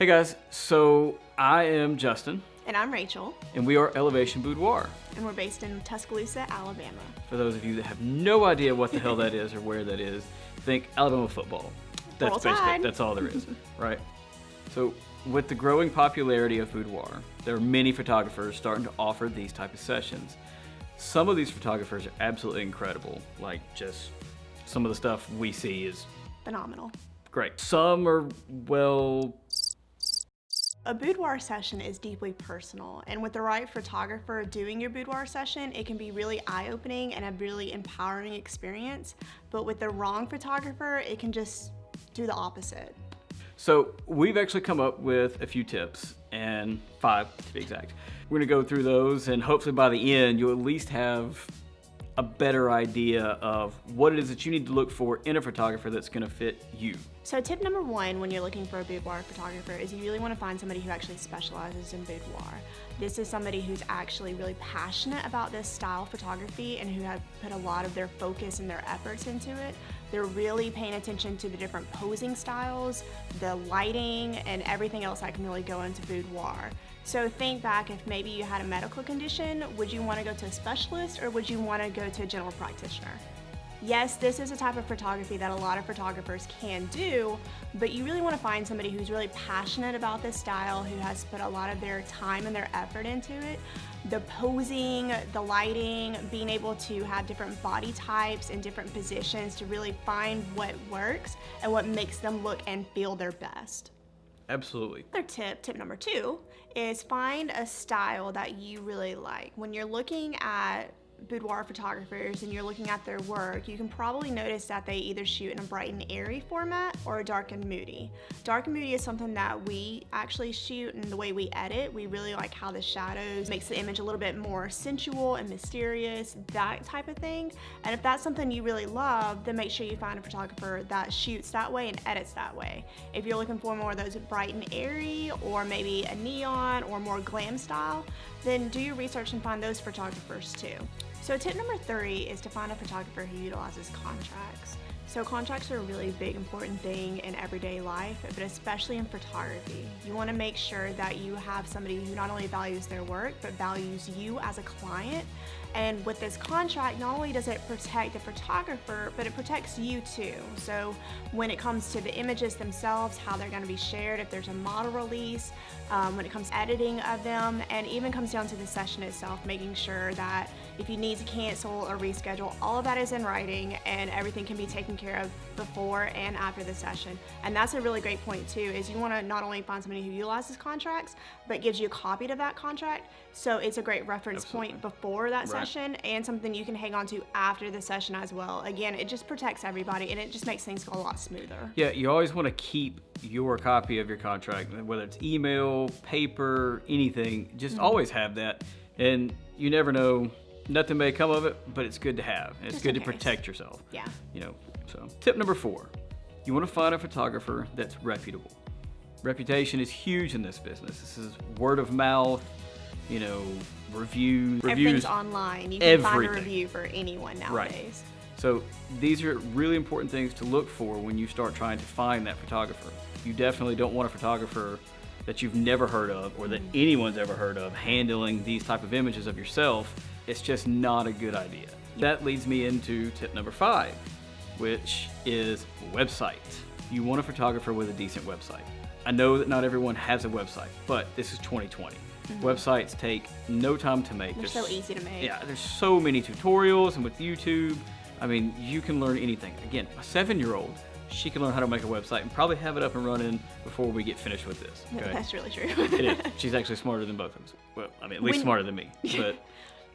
Hey guys, so I am Justin. And I'm Rachel. And we are Elevation Boudoir. And we're based in Tuscaloosa, Alabama. For those of you that have no idea what the hell that is or where that is, think Alabama football. That's basically it. That's all there is, right? So with the growing popularity of boudoir, there are many photographers starting to offer these type of sessions. Some of these photographers are absolutely incredible. Like just some of the stuff we see is phenomenal. Great. Some are, well... A boudoir session is deeply personal, and with the right photographer doing your boudoir session, it can be really eye-opening and a really empowering experience. But with the wrong photographer, it can just do the opposite. So we've actually come up with a few tips, and 5 to be exact. We're gonna go through those, and hopefully by the end, you'll at least have a better idea of what it is that you need to look for in a photographer that's gonna fit you. So tip number 1 when you're looking for a boudoir photographer is you really want to find somebody who actually specializes in boudoir. This is somebody who's actually really passionate about this style of photography and who have put a lot of their focus and their efforts into it. They're really paying attention to the different posing styles, the lighting, and everything else that can really go into boudoir. So think back, if maybe you had a medical condition, would you want to go to a specialist or would you want to go to a general practitioner? Yes, this is a type of photography that a lot of photographers can do, but you really want to find somebody who's really passionate about this style, who has put a lot of their time and their effort into it. The posing, the lighting, being able to have different body types and different positions to really find what works and what makes them look and feel their best. Absolutely. Another tip number 2, is find a style that you really like. When you're looking at boudoir photographers and you're looking at their work, you can probably notice that they either shoot in a bright and airy format or a dark and moody. Dark and moody is something that we actually shoot, and the way we edit, we really like how the shadows makes the image a little bit more sensual and mysterious, that type of thing. And if that's something you really love, then make sure you find a photographer that shoots that way and edits that way. If you're looking for more of those bright and airy or maybe a neon or more glam style, then do your research and find those photographers too. So tip number 3 is to find a photographer who utilizes contracts. So contracts are a really big, important thing in everyday life, but especially in photography. You want to make sure that you have somebody who not only values their work, but values you as a client. And with this contract, not only does it protect the photographer, but it protects you too. So when it comes to the images themselves, how they're going to be shared, if there's a model release, when it comes to editing of them, and even comes down to the session itself, making sure that if you need to cancel or reschedule, all of that is in writing and everything can be taken care of before and after the session. And that's a really great point too, is you want to not only find somebody who utilizes contracts, but gives you a copy of that contract. So it's a great reference point before that session and something you can hang on to after the session as well. Again, it just protects everybody and it just makes things go a lot smoother. Yeah, you always want to keep your copy of your contract, whether it's email, paper, anything, just always have that. And you never know, nothing may come of it, but it's good to have. And it's good to protect yourself. Yeah. You know, so tip number 4, you want to find a photographer that's reputable. Reputation is huge in this business. This is word of mouth, you know, reviews. Everything's online. You can find a review for anyone nowadays. Right. So these are really important things to look for when you start trying to find that photographer. You definitely don't want a photographer that you've never heard of or that anyone's ever heard of handling these type of images of yourself. It's just not a good idea. That leads me into tip number 5, which is website. You want a photographer with a decent website. I know that not everyone has a website, but this is 2020. Websites take no time to make. They're so easy to make. Yeah, there's so many tutorials, and with YouTube, I mean, you can learn anything. Again, a 7-year-old, she can learn how to make a website and probably have it up and running before we get finished with this. Okay? That's really true. It is. She's actually smarter than both of us. Well, I mean, at least smarter than me. But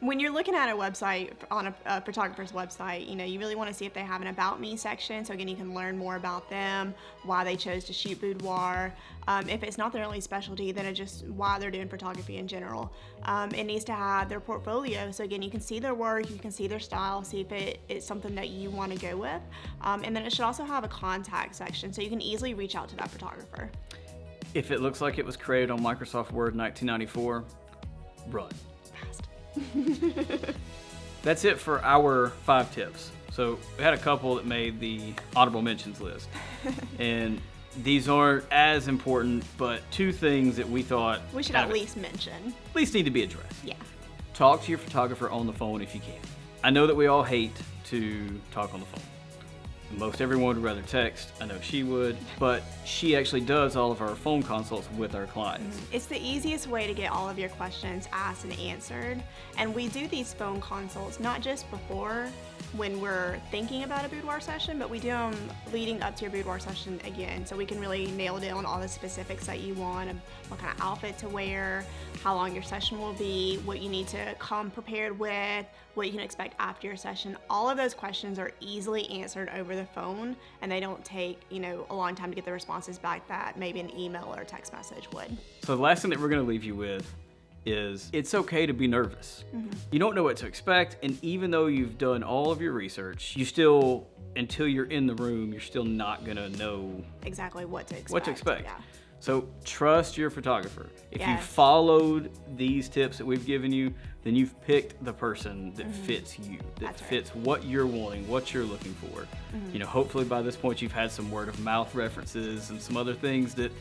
when you're looking at a website, on a photographer's website, you know, you really want to see if they have an About Me section. So again, you can learn more about them, why they chose to shoot boudoir. If it's not their only specialty, then it's just why they're doing photography in general. It needs to have their portfolio. So again, you can see their work, you can see their style, see if it's something that you want to go with. And then it should also have a contact section, so you can easily reach out to that photographer. if it looks like it was created on Microsoft Word in 1994, run. Fast. That's it for our 5 tips. So we had a couple that made the honorable mentions list. And these aren't as important, but two things that we thought We should kind at of least mention. at least need to be addressed. Yeah. Talk to your photographer on the phone if you can. I know that we all hate to talk on the phone. Most everyone would rather text. I know she would, but she actually does all of our phone consults with our clients. It's the easiest way to get all of your questions asked and answered. And we do these phone consults not just before when we're thinking about a boudoir session, but we do them leading up to your boudoir session again. So we can really nail down all the specifics that you want, and what kind of outfit to wear, how long your session will be, what you need to come prepared with, what you can expect after your session. All of those questions are easily answered over the phone, and they don't take, a long time to get the responses back that maybe an email or a text message would. So the last thing that we're going to leave you with is it's okay to be nervous. You don't know what to expect, and even though you've done all of your research, you still, until you're in the room, you're still not going to know Exactly what to expect. Yeah. So trust your photographer. If you Yes. followed these tips that we've given you, then you've picked the person that fits you, that That's right. fits what you're wanting, what you're looking for. Hopefully by this point you've had some word of mouth references and some other things that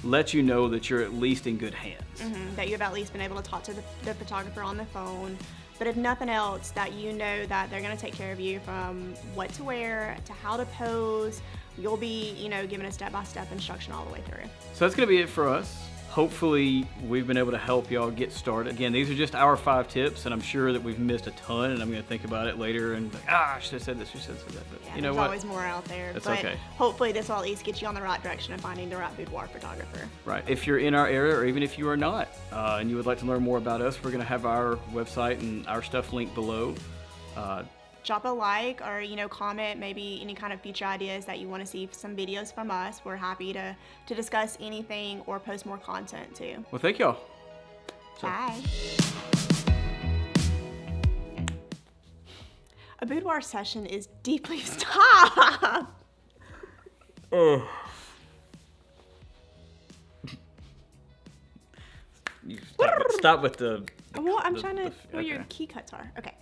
let you know that you're at least in good hands. That you've at least been able to talk to the photographer on the phone. But if nothing else, that you know that they're going to take care of you from what to wear to how to pose. You'll be, given a step-by-step instruction all the way through. So that's going to be it for us. Hopefully we've been able to help y'all get started. Again, these are just our 5 tips, and I'm sure that we've missed a ton, and I'm going to think about it later and like, I should have said this, I should have said that. But Yeah, you know there's what? always more out there. That's but okay. hopefully this will at least get you on the right direction of finding the right boudoir photographer. Right. If you're in our area, or even if you are not, and you would like to learn more about us, we're going to have our website and our stuff linked below. Drop a like or, comment maybe any kind of future ideas that you want to see some videos from us. We're happy to discuss anything or post more content too. Well, thank y'all. So- Bye. A boudoir session is deeply... Stop! You stop with the Well, I'm the- trying to... the- Where your okay. key cuts are. Okay.